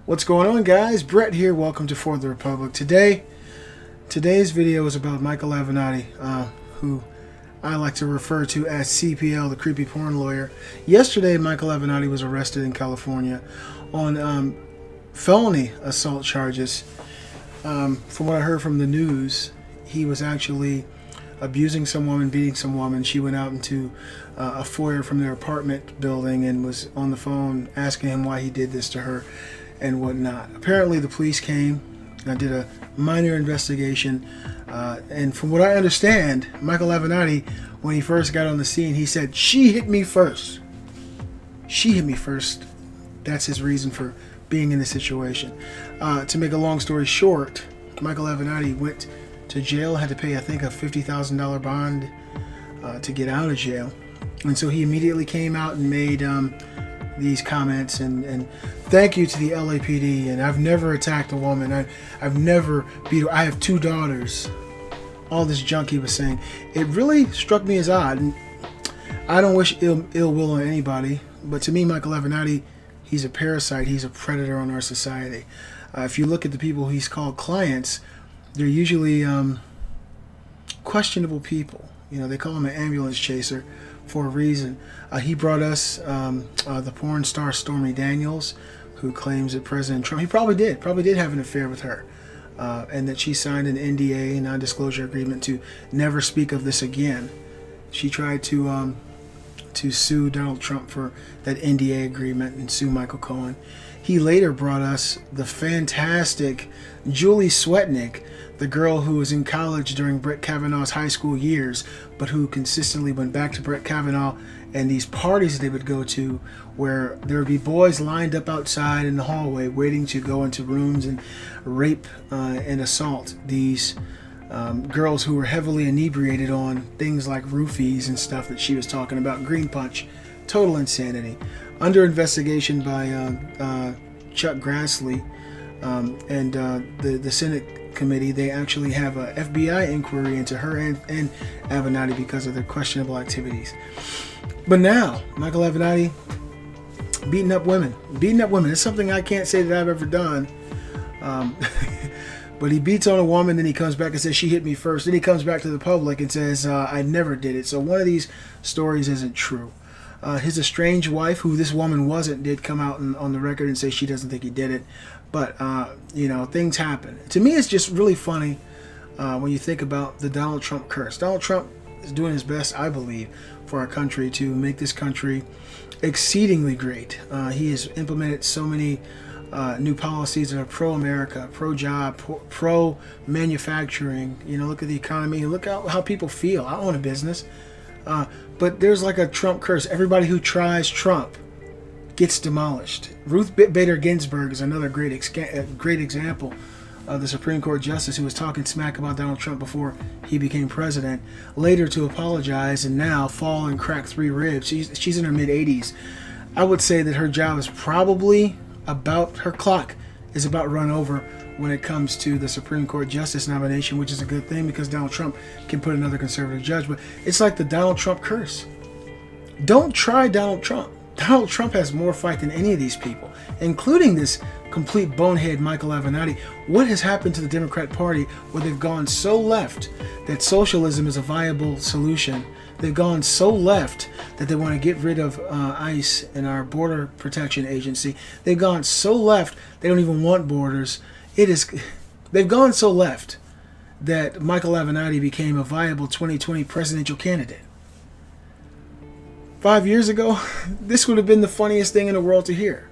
What's going on, guys? Brett here. Welcome to For the Republic. Today's video is about Michael Avenatti, who I like to refer to as CPL, the creepy porn lawyer. Yesterday, Michael Avenatti was arrested in California on felony assault charges. From what I heard from the news, he was actually abusing some woman, beating some woman. She went out into a foyer from their apartment building and was on the phone asking him why he did this to her and whatnot. Apparently the police came and did a minor investigation, and from what I understand, Michael Avenatti, when he first got on the scene, he said, "She hit me first. She hit me first." That's his reason for being in this situation. To make a long story short, Michael Avenatti went to jail, had to pay, I think, a $50,000 bond to get out of jail. And so he immediately came out and made these comments and thank you to the LAPD. And I've never attacked a woman. I've never beat her. I have 2 daughters. All this junk he was saying. It really struck me as odd. And I don't wish ill will on anybody. But to me, Michael Avenatti, he's a parasite. He's a predator on our society. If you look at the people he's called clients, they're usually questionable people. You know, they call him an ambulance chaser for a reason. He brought us the porn star Stormy Daniels, who claims that President Trump, he probably did have an affair with her, and that she signed an NDA, non-disclosure agreement, to never speak of this again. She tried to sue Donald Trump for that NDA agreement and sue Michael Cohen. He later brought us the fantastic Julie Swetnick, the girl who was in college during Brett Kavanaugh's high school years, but who consistently went back to Brett Kavanaugh and these parties they would go to where there would be boys lined up outside in the hallway waiting to go into rooms and rape and assault these girls who were heavily inebriated on things like roofies and stuff that she was talking about, green punch. Total insanity. Under investigation by Chuck Grassley and the Senate committee, they actually have a FBI inquiry into her and Avenatti because of their questionable activities. But now, Michael Avenatti beating up women. It's something I can't say that I've ever done. But he beats on a woman, then he comes back and says, "She hit me first." Then he comes back to the public and says, "I never did it." So one of these stories isn't true. His estranged wife, who this woman wasn't, did come out on the record and say she doesn't think he did it. But, you know, things happen. To me, it's just really funny when you think about the Donald Trump curse. Donald Trump is doing his best, I believe, for our country to make this country exceedingly great. He has implemented so many new policies that are pro-America, pro-job, pro-manufacturing. You know, look at the economy. Look at how people feel. I own a business. But there's like a Trump curse. Everybody who tries Trump gets demolished. Ruth Bader Ginsburg is another great example of the Supreme Court justice who was talking smack about Donald Trump before he became president, later to apologize and now fall and crack 3 ribs. She's in her mid-80s. I would say that her job is probably her clock is about run over when it comes to the Supreme Court justice nomination, which is a good thing because Donald Trump can put another conservative judge. But it's like the Donald Trump curse. Don't try Donald Trump. Donald Trump has more fight than any of these people, including this complete bonehead Michael Avenatti. What has happened to the Democrat Party where they've gone so left that socialism is a viable solution? They've gone so left that they want to get rid of ICE and our Border Protection Agency. They've gone so left they don't even want borders. They've gone so left that Michael Avenatti became a viable 2020 presidential candidate. 5 years ago, this would have been the funniest thing in the world to hear.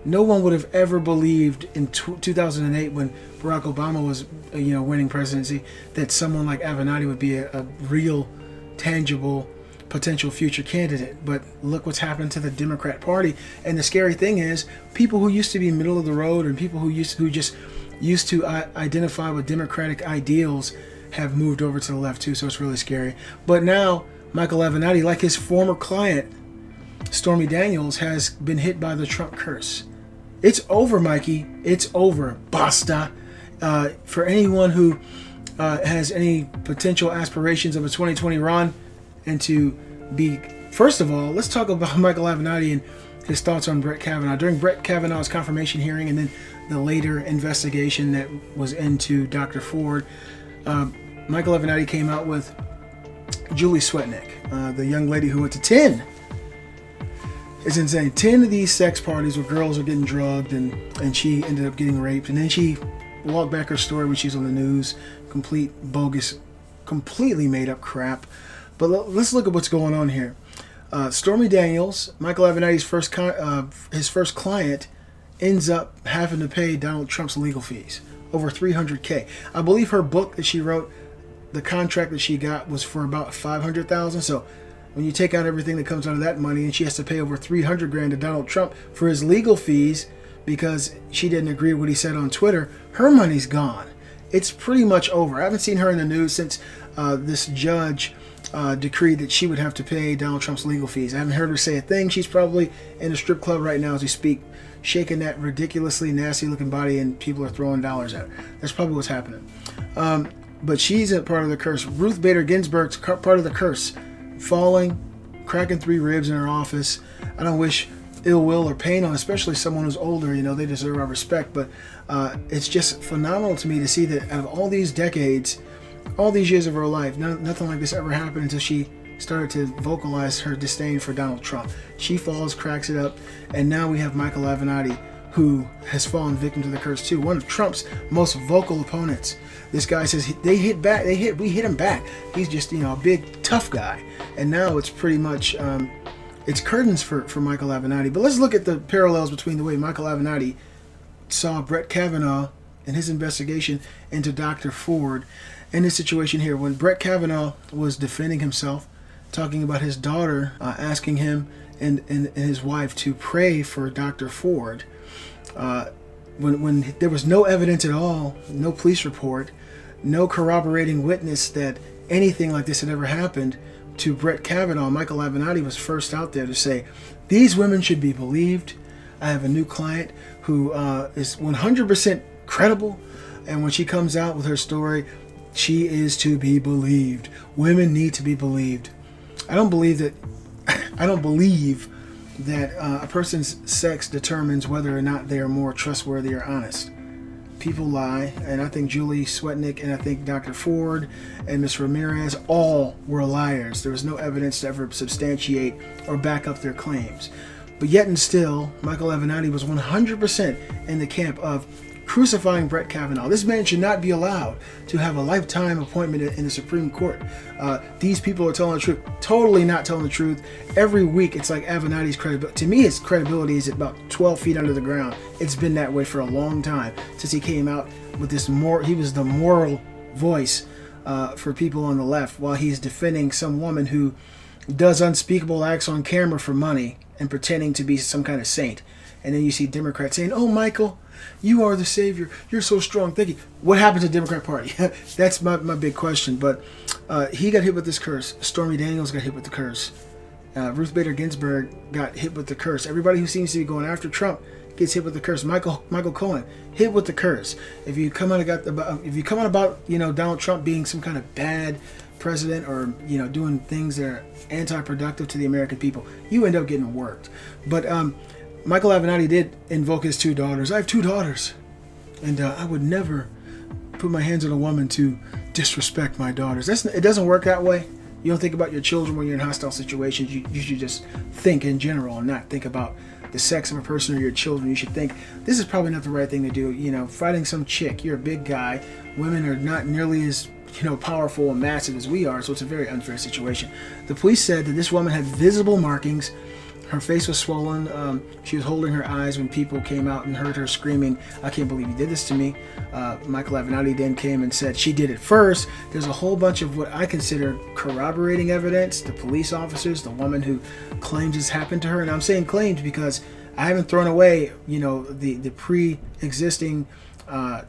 No one would have ever believed in 2008 when Barack Obama was, winning presidency, that someone like Avenatti would be a real, tangible, potential future candidate. But look what's happened to the Democrat Party. And the scary thing is, people who used to be middle of the road and people who just used to identify with democratic ideals have moved over to the left too. So it's really scary. But now Michael Avenatti, like his former client Stormy Daniels, has been hit by the Trump curse. It's over, Mikey. It's over. Basta. For anyone who has any potential aspirations of a 2020 run and to be, first of all, let's talk about Michael Avenatti and his thoughts on Brett Kavanaugh. During Brett Kavanaugh's confirmation hearing and then the later investigation that was into Dr. Ford, Michael Avenatti came out with Julie Swetnick, the young lady who went to 10. It's insane. 10 of these sex parties where girls are getting drugged and she ended up getting raped. And then she walked back her story when she's on the news. Complete bogus, completely made up crap. But let's look at what's going on here. Stormy Daniels, Michael Avenatti's first client, ends up having to pay Donald Trump's legal fees, over $300K. I believe her book that she wrote, the contract that she got was for about $500,000. So when you take out everything that comes out of that money, and she has to pay over $300,000 to Donald Trump for his legal fees because she didn't agree with what he said on Twitter, her money's gone. It's pretty much over. I haven't seen her in the news since this judge decreed that she would have to pay Donald Trump's legal fees. I haven't heard her say a thing. She's probably in a strip club right now as we speak, shaking that ridiculously nasty looking body, and people are throwing dollars at her. That's probably what's happening. But she's a part of the curse. Ruth Bader Ginsburg's part of the curse. Falling, cracking 3 ribs in her office. I don't wish ill will or pain on, especially someone who's older. You know, they deserve our respect. But it's just phenomenal to me to see that out of all these decades, all these years of her life, nothing like this ever happened until she started to vocalize her disdain for Donald Trump. She falls, cracks it up, and now we have Michael Avenatti, who has fallen victim to the curse too. One of Trump's most vocal opponents. This guy says we hit him back. He's just, a big tough guy. And now it's pretty much it's curtains for Michael Avenatti. But let's look at the parallels between the way Michael Avenatti saw Brett Kavanaugh and his investigation into Dr. Ford and this situation here. When Brett Kavanaugh was defending himself, talking about his daughter, asking him and his wife to pray for Dr. Ford, when there was no evidence at all, no police report, no corroborating witness that anything like this had ever happened to Brett Kavanaugh, Michael Avenatti was first out there to say, these women should be believed. I have a new client who is 100% credible, and when she comes out with her story, she is to be believed. Women need to be believed. I don't believe that a person's sex determines whether or not they are more trustworthy or honest. People lie, and I think Julie Swetnick and I think Dr. Ford and Ms. Ramirez all were liars. There was no evidence to ever substantiate or back up their claims. But yet and still, Michael Avenatti was 100% in the camp of crucifying Brett Kavanaugh. This man should not be allowed to have a lifetime appointment in the Supreme Court. These people are telling the truth. Totally not telling the truth. Every week, it's like Avenatti's credibility. To me, his credibility is about 12 feet under the ground. It's been that way for a long time since he came out with this he was the moral voice for people on the left, while he's defending some woman who does unspeakable acts on camera for money and pretending to be some kind of saint. And then you see Democrats saying, "Oh, Michael, you are the savior. You're so strong. Thank you." What happened to the Democrat Party? That's my big question. But he got hit with this curse. Stormy Daniels got hit with the curse. Ruth Bader Ginsburg got hit with the curse. Everybody who seems to be going after Trump gets hit with the curse. Michael Cohen hit with the curse. If you come out about Donald Trump being some kind of bad president or doing things that are anti-productive to the American people, you end up getting worked. But Michael Avenatti did invoke his 2 daughters. I have 2 daughters, and I would never put my hands on a woman to disrespect my daughters. It doesn't work that way. You don't think about your children when you're in hostile situations. You should just think in general and not think about the sex of a person or your children. You should think, this is probably not the right thing to do. Fighting some chick, you're a big guy. Women are not nearly as powerful and massive as we are, so it's a very unfair situation. The police said that this woman had visible markings. Her face was swollen. She was holding her eyes when people came out and heard her screaming, "I can't believe you did this to me." Michael Avenatti then came and said she did it first. There's a whole bunch of what I consider corroborating evidence. The police officers, the woman who claims this happened to her, and I'm saying claimed because I haven't thrown away, the pre-existing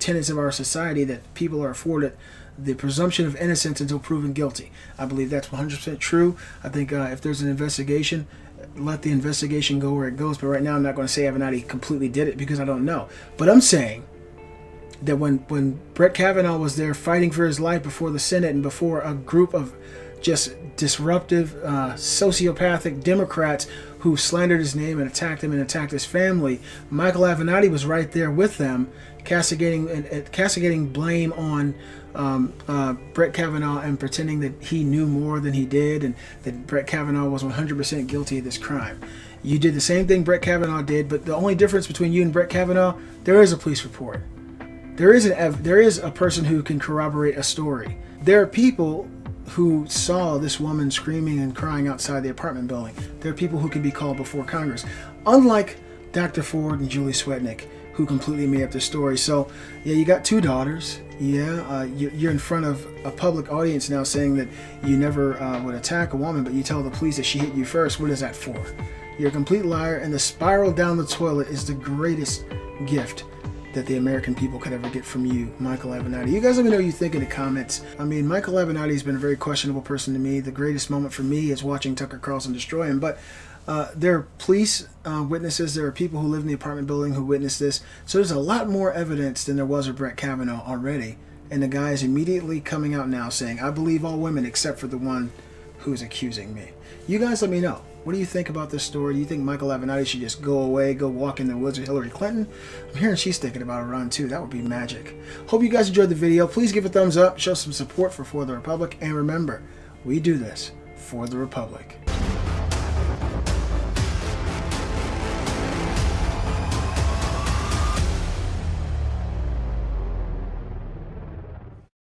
tenets of our society that people are afforded the presumption of innocence until proven guilty. I believe that's 100% true. I think if there's an investigation, let the investigation go where it goes. But right now, I'm not going to say Avenatti completely did it because I don't know. But I'm saying that when Brett Kavanaugh was there fighting for his life before the Senate and before a group of just disruptive, sociopathic Democrats who slandered his name and attacked him and attacked his family. Michael Avenatti was right there with them, castigating blame on Brett Kavanaugh and pretending that he knew more than he did and that Brett Kavanaugh was 100% guilty of this crime. You did the same thing Brett Kavanaugh did, but the only difference between you and Brett Kavanaugh, there is a police report. There is a person who can corroborate a story. There are people who saw this woman screaming and crying outside the apartment building. There are people who can be called before Congress. Unlike Dr. Ford and Julie Swetnick, who completely made up the story. So, yeah, you got 2 daughters. Yeah, you're in front of a public audience now saying that you never would attack a woman, but you tell the police that she hit you first. What is that for? You're a complete liar, and the spiral down the toilet is the greatest gift that the American people could ever get from you, Michael Avenatti. You guys let me know what you think in the comments. I mean, Michael Avenatti has been a very questionable person to me. The greatest moment for me is watching Tucker Carlson destroy him. But there are police witnesses. There are people who live in the apartment building who witnessed this. So there's a lot more evidence than there was of Brett Kavanaugh already. And the guy is immediately coming out now saying, I believe all women except for the one who's accusing me. You guys let me know. What do you think about this story? Do you think Michael Avenatti should just go away, go walk in the woods with Hillary Clinton? I'm hearing she's thinking about a run too. That would be magic. Hope you guys enjoyed the video. Please give a thumbs up, show some support for the Republic, and remember, we do this for the Republic.